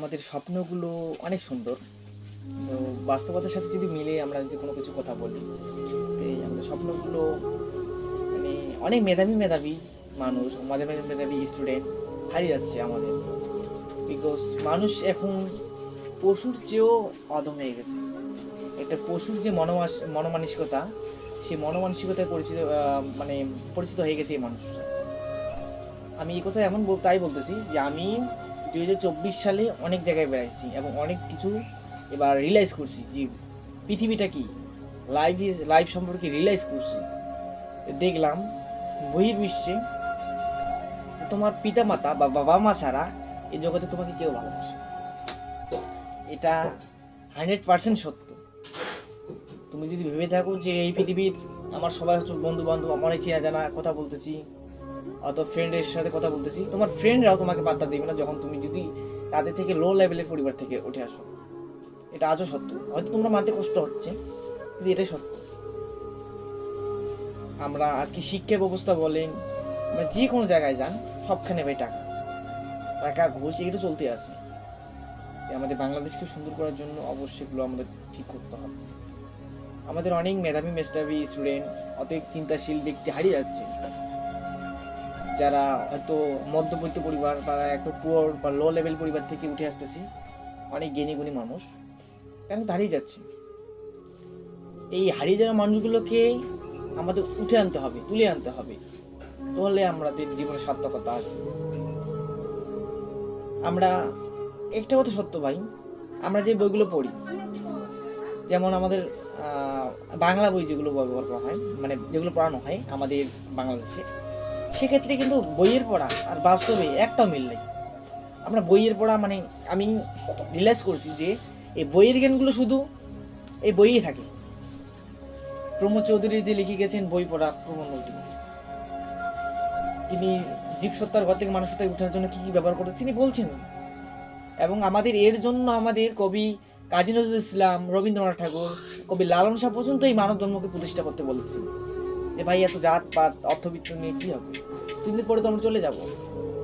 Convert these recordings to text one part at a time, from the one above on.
আমাদের স্বপ্নগুলো অনেক সুন্দর, তো বাস্তবতার সাথে যদি মিলে আমরা যে কোনো কিছু কথা বলি, এই আমাদের স্বপ্নগুলো মানে অনেক মেধাবী মেধাবী মানুষ, আমাদের মেধাবী স্টুডেন্ট হারিয়ে যাচ্ছে আমাদের। বিকজ মানুষ এখন পশুর চেয়েও অধম হয়ে গেছে। একটা পশুর যে মনমানসিকতা, সেই মনমানসিকতায় পরিচিত হয়ে গেছে এই মানুষরা। আমি এই কথা তাই বলতেছি যে আমি 2024 সালে অনেক জায়গায় বেড়াইছি এবং অনেক কিছু এবার রিয়েলাইজ করছি যে পৃথিবীটা কি, লাইফ সম্পর্কে রিয়েলাইজ করছি। দেখলাম বহির্বিশ্বে তোমার পিতা মাতা বা বাবা মা ছাড়া এই জগতে তোমাকে কেউ ভালোবাসে, এটা 100% সত্য। তুমি যদি ভেবে থাকো যে এই পৃথিবীর আমার সবাই হচ্ছে বন্ধু বান্ধব, অনেক চেনা জানা কথা বলতেছি, অথবা ফ্রেন্ডের সাথে কথা বলতেছি, তোমার ফ্রেন্ডরাও তোমাকে পাত্তা দেবে না যখন তুমি যদি তাদের থেকে লো লেভেলের পরিবার থেকে উঠে আসো। এটা আজও সত্য, হয়তো তোমরা মানতে কষ্ট হচ্ছে, কিন্তু এটাই সত্য। আমরা আজকে শিক্ষা ব্যবস্থা বলেন, আমরা যে কোনো জায়গায় যান, সবখানে ভাই টাকা টাকা ঘুষ এগুলো চলতে আছে। আমাদের বাংলাদেশকে সুন্দর করার জন্য অবশ্যই এগুলো আমাদের ঠিক করতে হবে। আমাদের অনেক মেধাবী স্টুডেন্ট, অনেক চিন্তাশীল ব্যক্তি হারিয়ে যাচ্ছে, যারা হয়তো মধ্যবিত্ত পরিবার বা একটু পুয়ার বা লো লেভেল পরিবার থেকে উঠে আসতেছি, অনেক জ্ঞানী গুণী মানুষ কেন হারিয়ে যাচ্ছে। এই হারিয়ে যাওয়া মানুষগুলোকে আমাদের উঠে আনতে হবে, তুলে আনতে হবে, তাহলে আমাদের জীবনে সার্থকতা আসবে। আমরা একটা কথা সত্য ভাই, আমরা যে বইগুলো পড়ি, যেমন আমাদের বাংলা বই যেগুলো ব্যবহার করা হয়, মানে যেগুলো পড়ানো হয় আমাদের বাংলাদেশে, সেক্ষেত্রে কিন্তু বইয়ের পড়া আর বাস্তবে একটাও মিল নেই। আমরা বইয়ের পড়া মানে আমি রিয়েলাইজ করছি যে এই বইয়ের জ্ঞানগুলো শুধু এই বইয়ে থাকে। প্রমোদ চৌধুরী যে লিখে গেছেন বই পড়া প্রমোদ নদী, তিনি জীবসত্তার ঘর থেকে মানুষত্বায় উঠার জন্য কি কি ব্যবহার করতে তিনি বলছেন। এবং আমাদের এর জন্য আমাদের কবি কাজী নজরুল ইসলাম, রবীন্দ্রনাথ ঠাকুর, কবি লালন শাহ পর্যন্ত এই মানব ধর্মকে প্রতিষ্ঠা করতে বলেছেন যে ভাই এত জাতপাত অর্থবিত্ত নিয়ে কী হবে, 3 দিন পরে তো আমরা চলে যাব।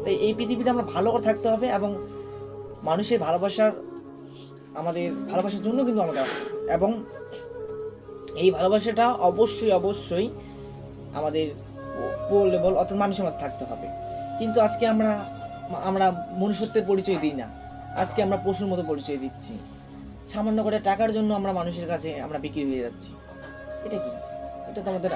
তাই এই পৃথিবীতে আমরা ভালো করে থাকতে হবে এবং মানুষের আমাদের ভালোবাসার জন্য কিন্তু আমাদের আসতে হবে। এবং এই ভালোবাসাটা অবশ্যই আমাদের পোর লেভেল অর্থাৎ মানুষের মধ্যে থাকতে হবে। কিন্তু আজকে আমরা মনুষ্যত্বের পরিচয় দিই না, আজকে আমরা পশুর মতো পরিচয় দিচ্ছি। সামান্য করে টাকার জন্য আমরা মানুষের কাছে আমরা বিক্রি হয়ে যাচ্ছি। এটা কি? এটা তো আমাদের